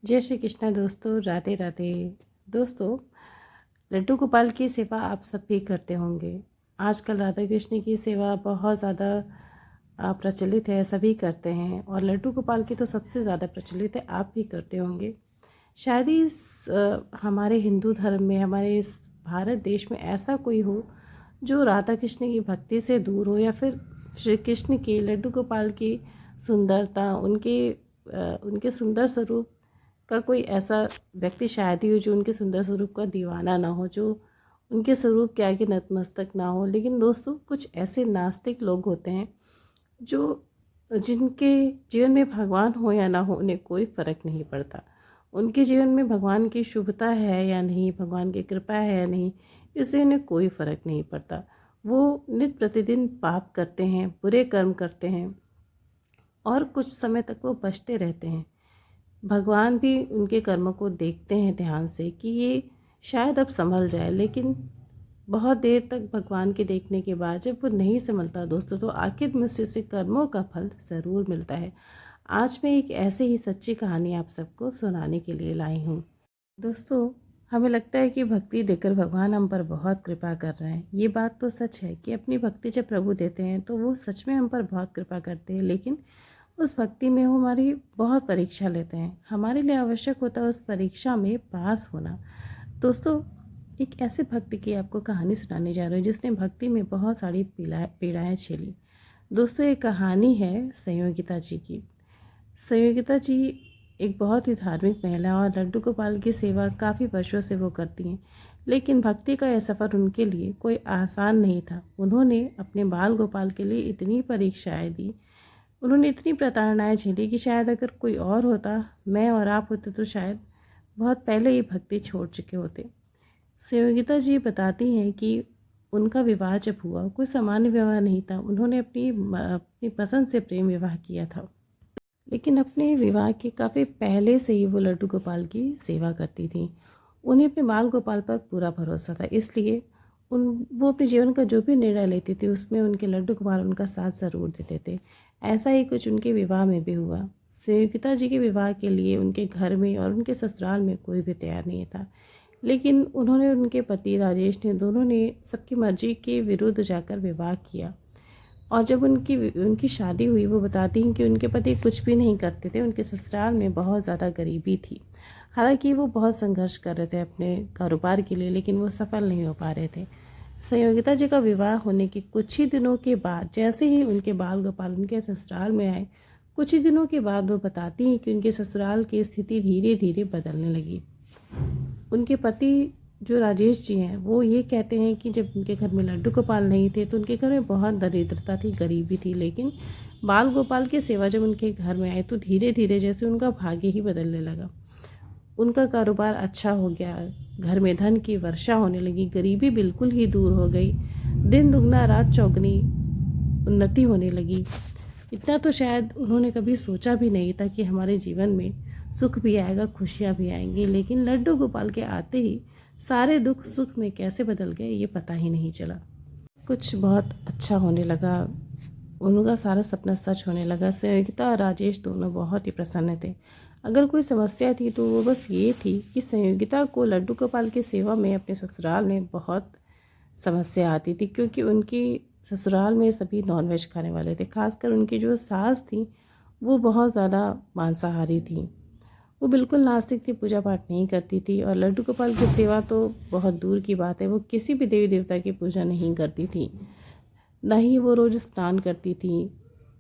जय श्री कृष्णा दोस्तों, राधे राधे। दोस्तों, लड्डू गोपाल की सेवा आप सब भी करते होंगे। आजकल राधा कृष्ण की सेवा बहुत ज़्यादा प्रचलित है, सभी करते हैं और लड्डू गोपाल की तो सबसे ज़्यादा प्रचलित है, आप भी करते होंगे। शायद ही हमारे हिंदू धर्म में, हमारे इस भारत देश में ऐसा कोई हो जो राधा कृष्ण की भक्ति से दूर हो, या फिर श्री कृष्ण की, लड्डू गोपाल की सुंदरता, उनके सुंदर स्वरूप का कोई ऐसा व्यक्ति शायद ही हो जो उनके सुंदर स्वरूप का दीवाना ना हो, जो उनके स्वरूप के आगे नतमस्तक ना हो। लेकिन दोस्तों, कुछ ऐसे नास्तिक लोग होते हैं जो जिनके जीवन में भगवान हो या ना हो, उन्हें कोई फ़र्क नहीं पड़ता। उनके जीवन में भगवान की शुभता है या नहीं, भगवान की कृपा है या नहीं, इससे उन्हें कोई फ़र्क नहीं पड़ता। वो नित्य प्रतिदिन पाप करते हैं, बुरे कर्म करते हैं और कुछ समय तक वो बचते रहते हैं। भगवान भी उनके कर्मों को देखते हैं ध्यान से कि ये शायद अब संभल जाए, लेकिन बहुत देर तक भगवान के देखने के बाद जब वो नहीं संभलता दोस्तों, तो आखिर में उसे कर्मों का फल ज़रूर मिलता है। आज मैं एक ऐसे ही सच्ची कहानी आप सबको सुनाने के लिए लाई हूँ। दोस्तों, हमें लगता है कि भक्ति देकर भगवान हम पर बहुत कृपा कर रहे हैं। ये बात तो सच है कि अपनी भक्ति जब प्रभु देते हैं तो वो सच में हम पर बहुत कृपा करते हैं, लेकिन उस भक्ति में वो हमारी बहुत परीक्षा लेते हैं। हमारे लिए आवश्यक होता है उस परीक्षा में पास होना। दोस्तों, एक ऐसे भक्त की आपको कहानी सुनाने जा रही हूँ जिसने भक्ति में बहुत सारी पीड़ाएँ झेली। दोस्तों, ये कहानी है संयोगिता जी की। संयोगिता जी एक बहुत ही धार्मिक महिला और लड्डू गोपाल की सेवा काफ़ी वर्षों से वो करती हैं, लेकिन भक्ति का यह सफ़र उनके लिए कोई आसान नहीं था। उन्होंने अपने बाल गोपाल के लिए इतनी परीक्षाएं दी, उन्होंने इतनी प्रताड़नाएं झेली कि शायद अगर कोई और होता, मैं और आप होते, तो शायद बहुत पहले ही भक्ति छोड़ चुके होते। संयोगिता जी बताती हैं कि उनका विवाह जब हुआ, कोई सामान्य विवाह नहीं था। उन्होंने अपनी पसंद से प्रेम विवाह किया था, लेकिन अपने विवाह के काफ़ी पहले से ही वो लड्डू गोपाल की सेवा करती थी। उन्हें अपने बाल गोपाल पर पूरा भरोसा था, इसलिए वो अपने जीवन का जो भी निर्णय लेती थी उसमें उनके लड्डू गोपाल उनका साथ ज़रूर देते थे। ऐसा ही कुछ उनके विवाह में भी हुआ। संयोगिता जी के विवाह के लिए उनके घर में और उनके ससुराल में कोई भी तैयार नहीं था, लेकिन उन्होंने, उनके पति राजेश ने, दोनों ने सबकी मर्जी के विरुद्ध जाकर विवाह किया। और जब उनकी शादी हुई, वो बताती हैं कि उनके पति कुछ भी नहीं करते थे, उनके ससुराल में बहुत ज़्यादा गरीबी थी। हालांकि वो बहुत संघर्ष कर रहे थे अपने कारोबार के लिए, लेकिन वो सफल नहीं हो पा रहे थे। संयोगिता जी का विवाह होने के कुछ ही दिनों के बाद, जैसे ही उनके बाल गोपाल उनके ससुराल में आए, कुछ ही दिनों के बाद वो बताती हैं कि उनके ससुराल की स्थिति धीरे धीरे बदलने लगी। उनके पति जो राजेश जी हैं, वो ये कहते हैं कि जब उनके घर में लड्डू गोपाल नहीं थे तो उनके घर में बहुत दरिद्रता थी, गरीबी थी, लेकिन बाल गोपाल की सेवा जब उनके घर में आए तो धीरे धीरे जैसे उनका भाग्य ही बदलने लगा। उनका कारोबार अच्छा हो गया, घर में धन की वर्षा होने लगी, गरीबी बिल्कुल ही दूर हो गई, दिन दुगना रात चौगनी उन्नति होने लगी। इतना तो शायद उन्होंने कभी सोचा भी नहीं था कि हमारे जीवन में सुख भी आएगा, खुशियाँ भी आएंगी, लेकिन लड्डू गोपाल के आते ही सारे दुख सुख में कैसे बदल गए ये पता ही नहीं चला। कुछ बहुत अच्छा होने लगा, उनका सारा सपना सच होने लगा। संयोगिता और राजेश दोनों बहुत ही प्रसन्न थे। अगर कोई समस्या थी तो वो बस ये थी कि संयोगिता को लड्डू गोपाल की सेवा में अपने ससुराल में बहुत समस्या आती थी, क्योंकि उनकी ससुराल में सभी नॉनवेज खाने वाले थे। खासकर उनकी जो सास थी वो बहुत ज़्यादा मांसाहारी थी। वो बिल्कुल नास्तिक थी, पूजा पाठ नहीं करती थी, और लड्डू गोपाल की सेवा तो बहुत दूर की बात है, वो किसी भी देवी देवता की पूजा नहीं करती थी। ना ही वो रोज़ स्नान करती थी,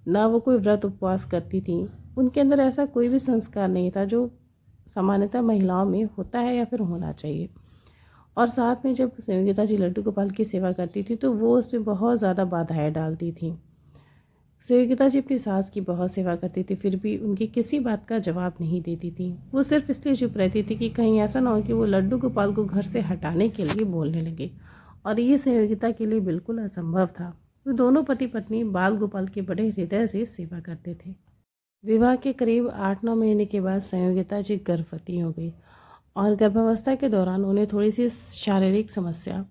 ना वो कोई व्रत उपवास करती थी। उनके अंदर ऐसा कोई भी संस्कार नहीं था जो सामान्यतः महिलाओं में होता है या फिर होना चाहिए। और साथ में जब संयोगिता जी लड्डू गोपाल की सेवा करती थी तो वो उसमें बहुत ज़्यादा बाधाएं डालती थी। संयोगिता जी अपनी सास की बहुत सेवा करती थी, फिर भी उनकी किसी बात का जवाब नहीं देती थी। वो सिर्फ इसलिए चुप रहती थी कि कहीं ऐसा ना हो कि वो लड्डू गोपाल को घर से हटाने के लिए बोलने लगे, और ये संयोगिता के लिए बिल्कुल असंभव था। वो दोनों पति पत्नी बाल गोपाल के बड़े हृदय से सेवा करते थे। विवाह के करीब 8-9 महीने के बाद संयोगिता जी गर्भवती हो गई, और गर्भावस्था के दौरान उन्हें थोड़ी सी शारीरिक समस्या,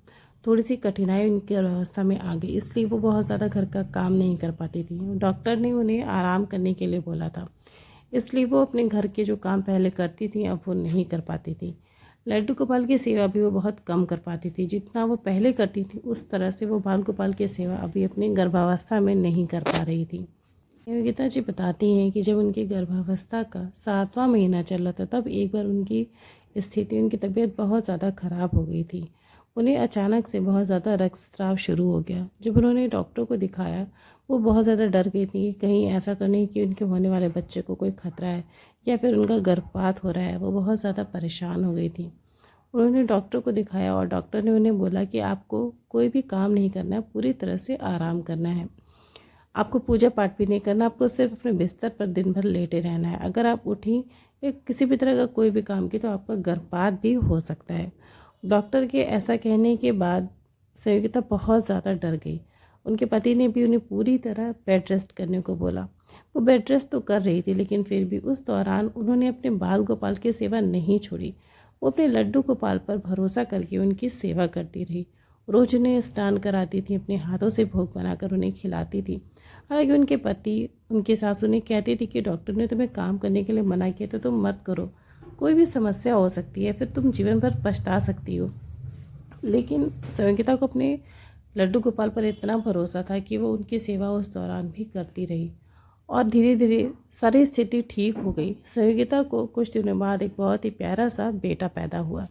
थोड़ी सी कठिनाई उनकी अवस्था में आ गई, इसलिए वो बहुत ज़्यादा घर का काम नहीं कर पाती थी। डॉक्टर ने उन्हें आराम करने के लिए बोला था। इसलिए वो अपने घर के जो काम पहले करती थी अब वो नहीं कर पाती थी। लड्डू गोपाल की सेवा भी वो बहुत कम कर पाती थी। जितना वो पहले करती थी उस तरह से वो बाल गोपाल की सेवा अभी अपनी गर्भावस्था में नहीं कर पा रही थी। योगिता जी बताती हैं कि जब उनकी गर्भावस्था का 7वां महीना चल रहा था तब एक बार उनकी स्थिति, उनकी तबीयत बहुत ज़्यादा ख़राब हो गई थी। उन्हें अचानक से बहुत ज़्यादा रक्तस्राव शुरू हो गया। जब उन्होंने डॉक्टर को दिखाया वो बहुत ज़्यादा डर गई थी कि कहीं ऐसा तो नहीं कि उनके होने वाले बच्चे को कोई खतरा है या फिर उनका गर्भपात हो रहा है। वो बहुत ज़्यादा परेशान हो गई थी। उन्होंने डॉक्टर को दिखाया और डॉक्टर ने उन्हें बोला कि आपको कोई भी काम नहीं करना है, पूरी तरह से आराम करना है। आपको पूजा पाठ भी नहीं करना, आपको सिर्फ अपने बिस्तर पर दिन भर लेटे रहना है। अगर आप उठी या किसी भी तरह का कोई भी काम की तो आपका गर्भपात भी हो सकता है। डॉक्टर के ऐसा कहने के बाद संयोगिता बहुत ज़्यादा डर गई। उनके पति ने भी उन्हें पूरी तरह बेड रेस्ट करने को बोला। वो बेड रेस्ट तो कर रही थी लेकिन फिर भी उस दौरान उन्होंने अपने बाल गोपाल की सेवा नहीं छोड़ी। वो अपने लड्डू गोपाल पर भरोसा करके उनकी सेवा करती रही। रोज उन्हें स्नान कराती थी, अपने हाथों से भोग बनाकर उन्हें खिलाती थी। हालांकि उनके पति, उनकी सासू ने कहती थी कि डॉक्टर ने तुम्हें काम करने के लिए मना किया तो तुम मत करो, कोई भी समस्या हो सकती है, फिर तुम जीवन भर पछता सकती हो। लेकिन संयोगिता को अपने लड्डू गोपाल पर इतना भरोसा था कि वो उनकी सेवा उस दौरान भी करती रही और धीरे धीरे सारी स्थिति ठीक हो गई। संयोगिता को कुछ दिनों बाद एक बहुत ही प्यारा सा बेटा पैदा हुआ।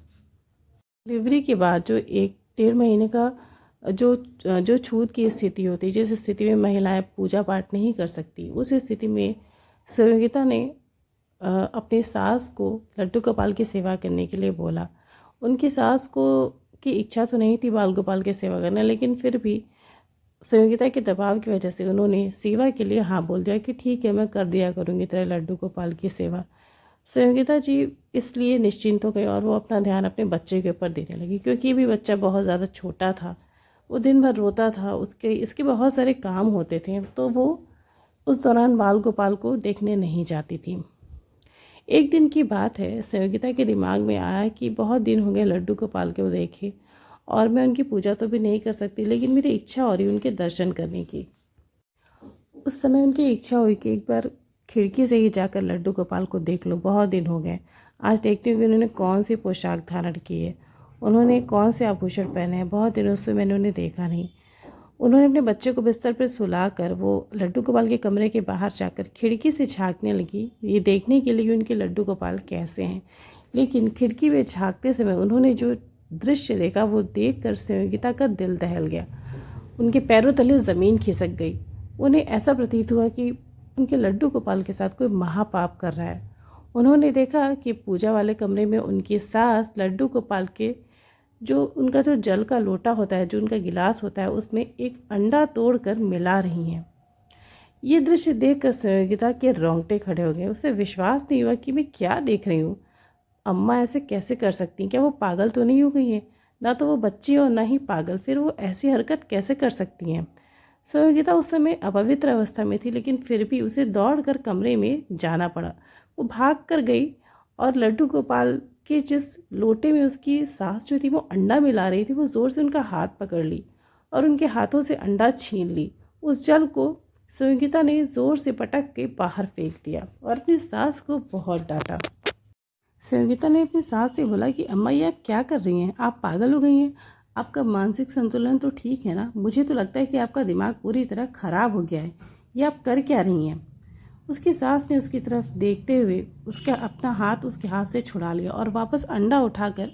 डिलीवरी के बाद जो 1-1.5 महीने का जो जो छूत की स्थिति होती है, जिस स्थिति में महिलाएं पूजा पाठ नहीं कर सकती, उस स्थिति में संयोगिता ने अपनी सास को लड्डू गोपाल की सेवा करने के लिए बोला। उनकी सास को की इच्छा तो नहीं थी बाल गोपाल की सेवा करना, लेकिन फिर भी संयोगिता के दबाव की वजह से उन्होंने सेवा के लिए हाँ बोल दिया कि ठीक है, मैं कर दिया करूँगी तेरे लड्डू गोपाल की सेवा। संयोगिता जी इसलिए निश्चिंत हो गई और वो अपना ध्यान अपने बच्चे के ऊपर देने लगी, क्योंकि ये भी बच्चा बहुत ज़्यादा छोटा था। वो दिन भर रोता था, इसके बहुत सारे काम होते थे, तो वो उस दौरान बाल गोपाल को देखने नहीं जाती थी। एक दिन की बात है, संयोगिता के दिमाग में आया कि बहुत दिन हो गए लड्डू गोपाल को देखे और मैं उनकी पूजा तो भी नहीं कर सकती, लेकिन मेरी इच्छा हो रही उनके दर्शन करने की। उस समय उनकी इच्छा हुई कि एक बार खिड़की से ही जाकर लड्डू गोपाल को देख लो, बहुत दिन हो गए। आज देखते हुए उन्होंने कौन सी पोशाक धारण की है, उन्होंने कौन से आभूषण पहने हैं, बहुत दिनों से मैंने उन्हें देखा नहीं। उन्होंने अपने बच्चे को बिस्तर पर सुलाकर वो लड्डू गोपाल के कमरे के बाहर जाकर खिड़की से झांकने लगी, ये देखने के लिए उनके लड्डू गोपाल कैसे हैं। लेकिन खिड़की में झांकते समय उन्होंने जो दृश्य देखा वो देखकर संयोगिता का दिल दहल गया। उनके पैरों तले ज़मीन खिसक गई। उन्हें ऐसा प्रतीत हुआ कि उनके लड्डू गोपाल के साथ कोई महापाप कर रहा है। उन्होंने देखा कि पूजा वाले कमरे में उनकी सास लड्डू गोपाल के उनका जो जल का लोटा होता है, जो उनका गिलास होता है, उसमें एक अंडा तोड़कर मिला रही हैं। ये दृश्य देखकर संयोगिता के रोंगटे खड़े हो गए। उसे विश्वास नहीं हुआ कि मैं क्या देख रही हूँ। अम्मा ऐसे कैसे कर सकती हैं? क्या वो पागल तो नहीं हो गई हैं? ना तो वो बच्ची और ना ही पागल, फिर वो ऐसी हरकत कैसे कर सकती हैं? संयोगिता उस समय अपवित्र अवस्था में थी, लेकिन फिर भी उसे दौड़कर कमरे में जाना पड़ा। वो भाग कर गई और लड्डू गोपाल के जिस लोटे में उसकी सास जो थी वो अंडा मिला रही थी, वो ज़ोर से उनका हाथ पकड़ ली और उनके हाथों से अंडा छीन ली। उस जल को संयोगिता ने ज़ोर से पटक के बाहर फेंक दिया और अपनी सास को बहुत डांटा। संयोगिता ने अपनी सास से बोला कि अम्मा ये आप क्या कर रही हैं? आप पागल हो गई हैं? आपका मानसिक संतुलन तो ठीक है ना? मुझे तो लगता है कि आपका दिमाग पूरी तरह ख़राब हो गया है। ये आप कर क्या रही हैं? उसकी सास ने उसकी तरफ देखते हुए उसका अपना हाथ उसके हाथ से छुड़ा लिया और वापस अंडा उठाकर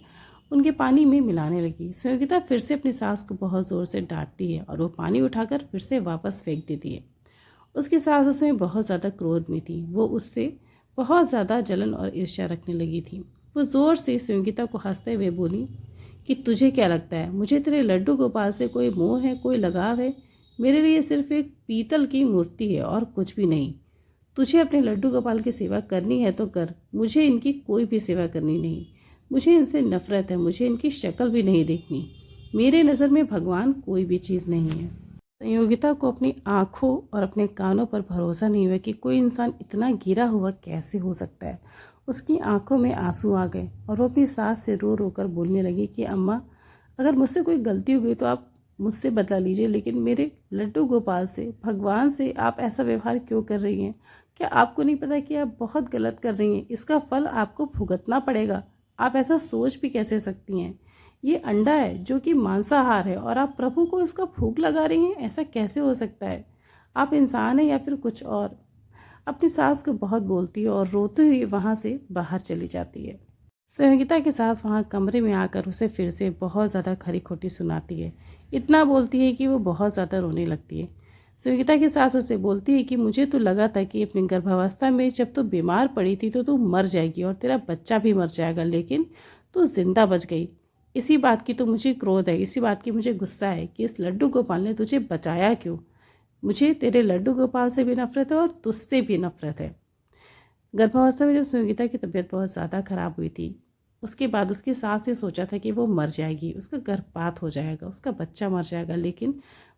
उनके पानी में मिलाने लगी। संयोगिता फिर से अपनी सास को बहुत ज़ोर से डांटती है और वो पानी उठाकर फिर से वापस फेंक देती है। उसकी सास उसमें बहुत ज़्यादा क्रोध में थी। वो उससे बहुत ज़्यादा जलन और ईर्ष्या रखने लगी थी। वो ज़ोर से संयोगिता को हंसते हुए बोली कि तुझे क्या लगता है मुझे तेरे लड्डू गोपाल से कोई मोह है, कोई लगाव है? मेरे लिए सिर्फ एक पीतल की मूर्ति है और कुछ भी नहीं। तुझे अपने लड्डू गोपाल की सेवा करनी है तो कर, मुझे इनकी कोई भी सेवा करनी नहीं। मुझे इनसे नफरत है, मुझे इनकी शक्ल भी नहीं देखनी। मेरे नज़र में भगवान कोई भी चीज़ नहीं है। संयोगिता को अपनी आँखों और अपने कानों पर भरोसा नहीं हुआ कि कोई इंसान इतना गिरा हुआ कैसे हो सकता है। उसकी आंखों में आंसू आ गए और वो अपनी सास से रो रो कर बोलने लगी कि अम्मा, अगर मुझसे कोई गलती हो गई तो आप मुझसे बदला लीजिए, लेकिन मेरे लड्डू गोपाल से, भगवान से आप ऐसा व्यवहार क्यों कर रही हैं क्या आपको नहीं पता कि आप बहुत गलत कर रही हैं? इसका फल आपको भुगतना पड़ेगा। आप ऐसा सोच भी कैसे सकती हैं? ये अंडा है जो कि मांसाहार है और आप प्रभु को इसका भूख लगा रही हैं, ऐसा कैसे हो सकता है? आप इंसान हैं या फिर कुछ और? अपनी सास को बहुत बोलती है और रोते हुए वहाँ से बाहर चली जाती है। संयोगिता की सास वहाँ कमरे में आकर उसे फिर से बहुत ज़्यादा खरी खोटी सुनाती है। इतना बोलती है कि वो बहुत ज़्यादा रोने लगती है। संयोगिता की सास उसे बोलती है कि मुझे तो लगा था कि अपनी गर्भावस्था में जब तू बीमार पड़ी थी तो तू मर जाएगी और तेरा बच्चा भी मर जाएगा, लेकिन तू जिंदा बच गई। इसी बात की तो मुझे क्रोध है, इसी बात की मुझे गुस्सा है कि इस लड्डू गोपाल ने तुझे बचाया क्यों। मुझे तेरे लड्डू गोपाल से भी नफरत है और तुझसे भी नफरत है। गर्भावस्था में जब संगीता की तबीयत बहुत ज़्यादा ख़राब हुई थी, उसके बाद उसकी सास ने सोचा था कि वो मर जाएगी, उसका गर्भपात हो जाएगा, उसका बच्चा मर जाएगा, लेकिन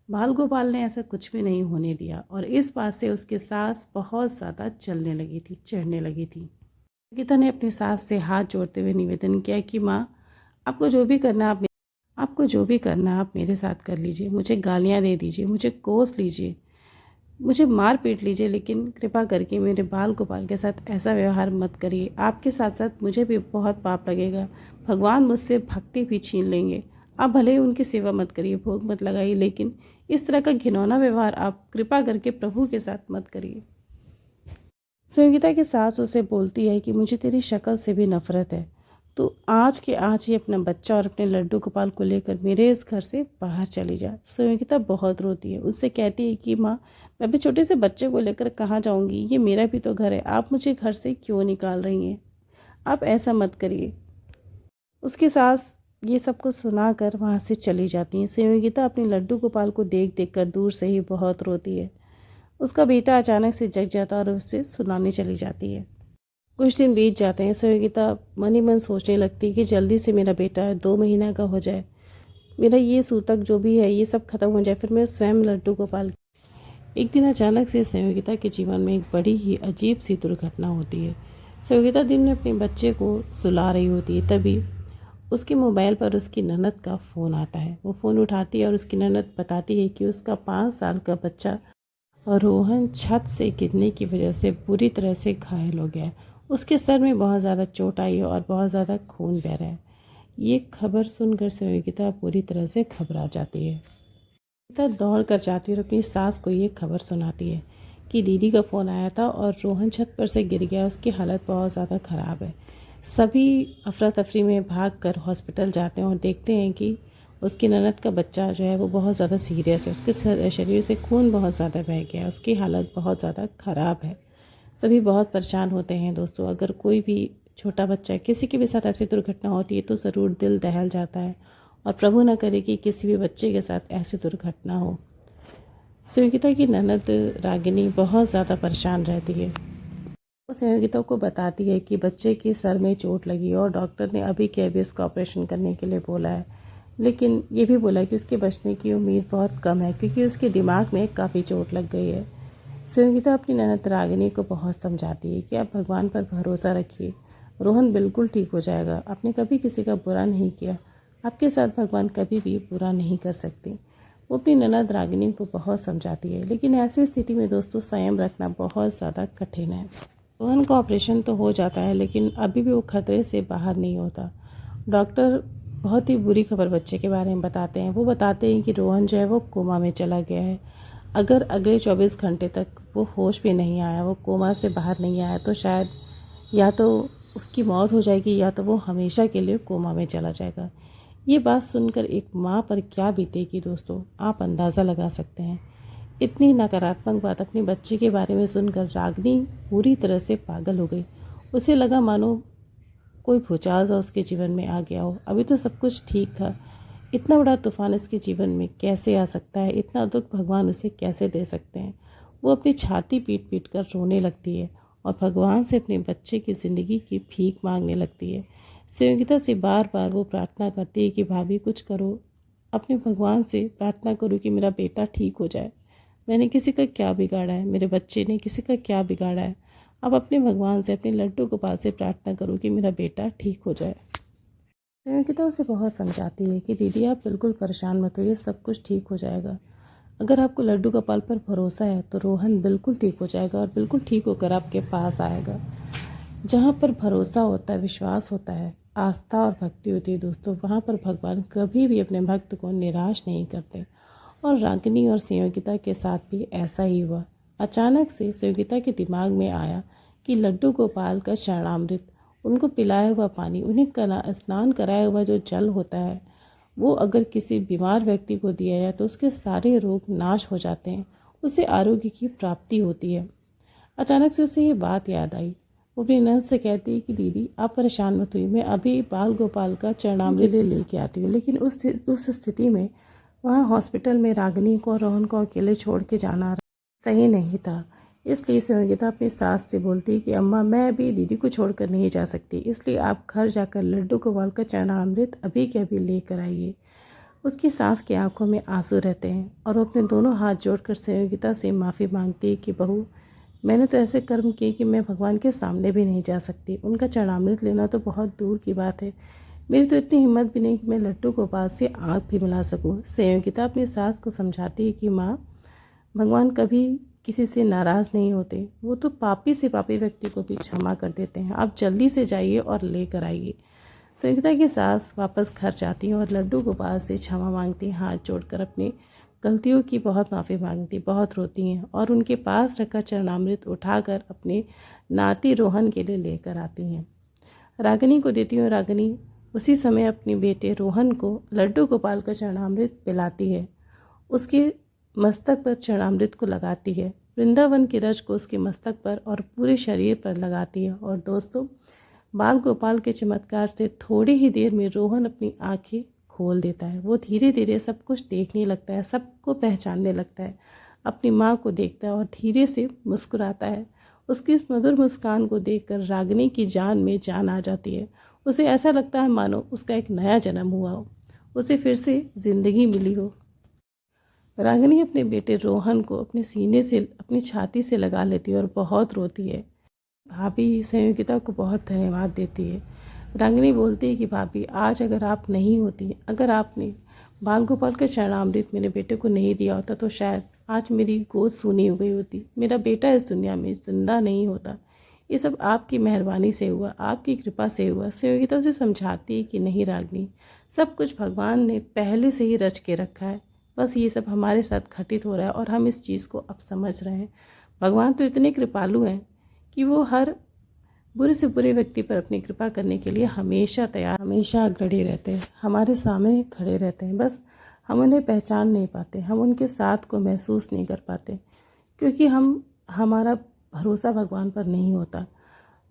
बाल गोपाल ने ऐसा कुछ भी नहीं होने दिया और इस बात से उसकी सास बहुत ज़्यादा चलने लगी थी, चिढ़ने लगी थी। संगीता ने अपनी सास से हाथ जोड़ते हुए निवेदन किया कि माँ, आपको जो भी करना आप मेरे साथ कर लीजिए, मुझे गालियाँ दे दीजिए, मुझे कोस लीजिए, मुझे मार पीट लीजिए, लेकिन कृपा करके मेरे बाल गोपाल के साथ ऐसा व्यवहार मत करिए। आपके साथ साथ मुझे भी बहुत पाप लगेगा, भगवान मुझसे भक्ति भी छीन लेंगे। आप भले ही उनकी सेवा मत करिए, भोग मत लगाइए, लेकिन इस तरह का घिनौना व्यवहार आप कृपा करके प्रभु के साथ मत करिए। संयोगिता की सास उसे बोलती है कि मुझे तेरी शक्ल से भी नफरत है, तो आज के आज ही अपना बच्चा और अपने लड्डू गोपाल को लेकर मेरे इस घर से बाहर चली जा। संयोगिता बहुत रोती है, उससे कहती है कि माँ, मैं अपने छोटे से बच्चे को लेकर कहाँ जाऊँगी, ये मेरा भी तो घर है, आप मुझे घर से क्यों निकाल रही हैं? आप ऐसा मत करिए। उसकी सास ये सब कुछ सुनाकर वहाँ से चली जाती हैं। संयोगिता अपने लड्डू गोपाल को देख देख कर दूर से ही बहुत रोती है। उसका बेटा अचानक से जग जाता और उससे सुनाने चली जाती है। कुछ दिन बीत जाते हैं। संयोगिता मन ही मन सोचने लगती है कि जल्दी से मेरा बेटा 2 महीना का हो जाए, मेरा ये सूतक जो भी है ये सब खत्म हो जाए, फिर मैं स्वयं लड्डू गोपाल। एक दिन अचानक से संयोगिता के जीवन में एक बड़ी ही अजीब सी दुर्घटना होती है। संयोगिता दिन में अपने बच्चे को सुला रही होती है, तभी उसके मोबाइल पर उसकी ननद का फ़ोन आता है। वो फ़ोन उठाती है और उसकी ननद बताती है कि उसका 5 साल का बच्चा और रोहन छत से गिरने की वजह से बुरी तरह से घायल हो गया है। उसके सर में बहुत ज़्यादा चोट आई है और बहुत ज़्यादा खून बह रहा है। ये खबर सुनकर संयोगिता पूरी तरह से घबरा जाती है। संयोगिता दौड़ कर जाती है और अपनी सास को ये खबर सुनाती है कि दीदी का फ़ोन आया था और रोहन छत पर से गिर गया, उसकी हालत बहुत ज़्यादा ख़राब है। सभी अफरा तफरी में भाग कर हॉस्पिटल जाते हैं और देखते हैं कि उसकी ननद का बच्चा जो है वो बहुत ज़्यादा सीरियस है, उसके शरीर से खून बहुत ज़्यादा बह गया है, उसकी हालत बहुत ज़्यादा ख़राब है। सभी बहुत परेशान होते हैं दोस्तों। अगर कोई भी छोटा बच्चा किसी के भी साथ ऐसी दुर्घटना होती है तो ज़रूर दिल दहल जाता है और प्रभु न करे कि किसी भी बच्चे के साथ ऐसी दुर्घटना हो। संयोगिता की ननद रागिनी बहुत ज़्यादा परेशान रहती है। वो संयोगिता को बताती है कि बच्चे की सर में चोट लगी और डॉक्टर ने अभी के अभी इसका ऑपरेशन करने के लिए बोला है, लेकिन ये भी बोला कि उसके बचने की उम्मीद बहुत कम है क्योंकि उसके दिमाग में काफ़ी चोट लग गई है। संयोगिता अपनी ननद रागिनी को बहुत समझाती है कि आप भगवान पर भरोसा रखिए, रोहन बिल्कुल ठीक हो जाएगा, आपने कभी किसी का बुरा नहीं किया, आपके साथ भगवान कभी भी बुरा नहीं कर सकते। वो अपनी ननद रागिनी को बहुत समझाती है, लेकिन ऐसी स्थिति में दोस्तों संयम रखना बहुत ज़्यादा कठिन है। रोहन का ऑपरेशन तो हो जाता है, लेकिन अभी भी वो खतरे से बाहर नहीं होता। डॉक्टर बहुत ही बुरी खबर बच्चे के बारे में बताते हैं। वो बताते हैं कि रोहन जो है वो कोमा में चला गया है। अगर अगले 24 घंटे तक वो होश में नहीं आया, वो कोमा से बाहर नहीं आया, तो शायद या तो उसकी मौत हो जाएगी या तो वो हमेशा के लिए कोमा में चला जाएगा। ये बात सुनकर एक माँ पर क्या बीतेगी दोस्तों, आप अंदाज़ा लगा सकते हैं। इतनी नकारात्मक बात अपने बच्चे के बारे में सुनकर रागिनी पूरी तरह से पागल हो गई। उसे लगा मानो कोई भूचाल सा उसके जीवन में आ गया हो। अभी तो सब कुछ ठीक था, इतना बड़ा तूफान इसके जीवन में कैसे आ सकता है, इतना दुख भगवान उसे कैसे दे सकते हैं। वो अपनी छाती पीट पीट कर रोने लगती है और भगवान से अपने बच्चे की ज़िंदगी की भीख मांगने लगती है। संयोगिता से बार बार वो प्रार्थना करती है कि भाभी कुछ करो, अपने भगवान से प्रार्थना करो कि मेरा बेटा ठीक हो जाए। मैंने किसी का क्या बिगाड़ा है, मेरे बच्चे ने किसी का क्या बिगाड़ा है। अब अपने भगवान से, अपने लड्डू गोपाल से प्रार्थना करो कि मेरा बेटा ठीक हो जाए। संयोगिता उसे बहुत समझाती है कि दीदी आप बिल्कुल परेशान मत होइए, सब कुछ ठीक हो जाएगा। अगर आपको लड्डू गोपाल पर भरोसा है तो रोहन बिल्कुल ठीक हो जाएगा और बिल्कुल ठीक होकर आपके पास आएगा। जहाँ पर भरोसा होता है, विश्वास होता है, आस्था और भक्ति होती है दोस्तों, वहाँ पर भगवान कभी भी अपने भक्त को निराश नहीं करते। और रागिनी और संयोगिता के साथ भी ऐसा ही हुआ। अचानक से संयोगिता के दिमाग में आया कि लड्डू गोपाल का चरणामृत, उनको पिलाया हुआ पानी, उन्हें स्नान कराया हुआ जो जल होता है, वो अगर किसी बीमार व्यक्ति को दिया जाए तो उसके सारे रोग नाश हो जाते हैं, उसे आरोग्य की प्राप्ति होती है। अचानक से उसे ये बात याद आई। वो अपनी नंद से कहती है कि दीदी आप परेशान मत हुई, मैं अभी बाल गोपाल का चरणामृत लेके आती हूँ। लेकिन उस स्थिति में वहाँ हॉस्पिटल में रागिनी को और रोहन को अकेले छोड़ के जाना सही नहीं था। इसलिए संयोगिता अपनी सास से बोलती कि अम्मा मैं अभी दीदी को छोड़कर नहीं जा सकती, इसलिए आप घर जाकर लड्डू गोपाल का चरणामृत अभी के अभी लेकर आइए। उसकी सास की आंखों में आंसू रहते हैं और वो अपने दोनों हाथ जोड़कर संयोगिता से माफ़ी मांगती है कि बहू, मैंने तो ऐसे कर्म किए कि मैं भगवान के सामने भी नहीं जा सकती, उनका चरणामृत लेना तो बहुत दूर की बात है। मेरी तो इतनी हिम्मत भी नहीं कि मैं लड्डू गोपाल से आँख भी मिला सकूं। संयोगिता अपनी सास को समझाती है कि माँ, भगवान कभी किसी से नाराज़ नहीं होते, वो तो पापी से पापी व्यक्ति को भी क्षमा कर देते हैं। आप जल्दी से जाइए और लेकर आइए। संयोगिता की सास वापस घर जाती हैं और लड्डू गोपाल से क्षमा मांगती हैं, हाथ जोड़कर अपनी गलतियों की बहुत माफ़ी मांगती, बहुत रोती हैं और उनके पास रखा चरणामृत उठाकर अपने नाती रोहन के लिए लेकर आती हैं। रागिनी को देती हैं और रागिनी उसी समय अपने बेटे रोहन को लड्डू गोपाल का चरणामृत पिलाती है। उसके मस्तक पर चरणामृत को लगाती है, वृंदावन की रज को उसके मस्तक पर और पूरे शरीर पर लगाती है। और दोस्तों, बाल गोपाल के चमत्कार से थोड़ी ही देर में रोहन अपनी आंखें खोल देता है। वो धीरे धीरे सब कुछ देखने लगता है, सबको पहचानने लगता है, अपनी माँ को देखता है और धीरे से मुस्कुराता है। उसकी इस मधुर मुस्कान को देखकर रागिनी की जान में जान आ जाती है। उसे ऐसा लगता है मानो उसका एक नया जन्म हुआ हो, उसे फिर से ज़िंदगी मिली हो। रागिनी अपने बेटे रोहन को अपने सीने से, अपनी छाती से लगा लेती है और बहुत रोती है। भाभी संयोगिता को बहुत धन्यवाद देती है। रागिनी बोलती है कि भाभी, आज अगर आप नहीं होती, अगर आपने बाल गोपाल का चरणामृत मेरे बेटे को नहीं दिया होता तो शायद आज मेरी गोद सूनी हो गई होती, मेरा बेटा इस दुनिया में जिंदा नहीं होता। ये सब आपकी मेहरबानी से हुआ, आपकी कृपा से हुआ। संयोगिता उसे समझाती है कि नहीं रागिनी, सब कुछ भगवान ने पहले से ही रच के रखा है, बस ये सब हमारे साथ घटित हो रहा है और हम इस चीज़ को अब समझ रहे हैं। भगवान तो इतने कृपालु हैं कि वो हर बुरे से बुरे व्यक्ति पर अपनी कृपा करने के लिए हमेशा तैयार, हमेशा अग्रणी रहते हैं, हमारे सामने खड़े रहते हैं। बस हम उन्हें पहचान नहीं पाते, हम उनके साथ को महसूस नहीं कर पाते, क्योंकि हमारा भरोसा भगवान पर नहीं होता।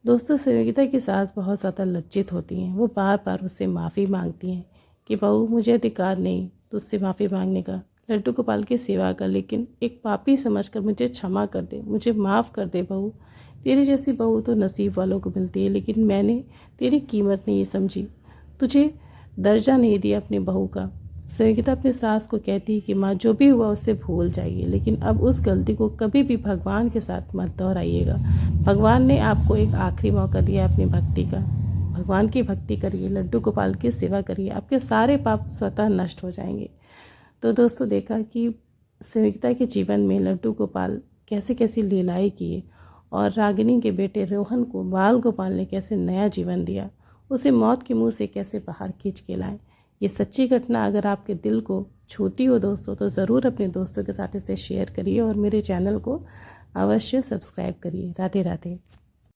दोस्तों, संयोगिता की सास बहुत ज़्यादा लज्जित होती हैं। वो बार बार उससे माफ़ी मांगती हैं कि बहू, मुझे अधिकार नहीं तुझसे माफ़ी मांगने का, लड्डू गोपाल की सेवा कर, लेकिन एक पापी समझकर मुझे क्षमा कर दे, मुझे माफ़ कर दे बहू। तेरी जैसी बहू तो नसीब वालों को मिलती है, लेकिन मैंने तेरी कीमत नहीं समझी, तुझे दर्जा नहीं दिया अपनी बहू का। संयोगिता अपनी सास को कहती है कि माँ, जो भी हुआ उससे भूल जाइए, लेकिन अब उस गलती को कभी भी भगवान के साथ मत दोहराइएगा। भगवान ने आपको एक आखिरी मौका दिया अपनी भक्ति का। भगवान की भक्ति करिए, लड्डू गोपाल की सेवा करिए, आपके सारे पाप स्वतः नष्ट हो जाएंगे। तो दोस्तों, देखा कि संयोगिता के जीवन में लड्डू गोपाल कैसे कैसी लीलाएँ किए और रागिनी के बेटे रोहन को बाल गोपाल ने कैसे नया जीवन दिया, उसे मौत के मुंह से कैसे बाहर खींच के लाए। ये सच्ची घटना अगर आपके दिल को छूती हो दोस्तों, तो ज़रूर अपने दोस्तों के साथ इसे शेयर करिए और मेरे चैनल को अवश्य सब्सक्राइब करिए। राधे राधे।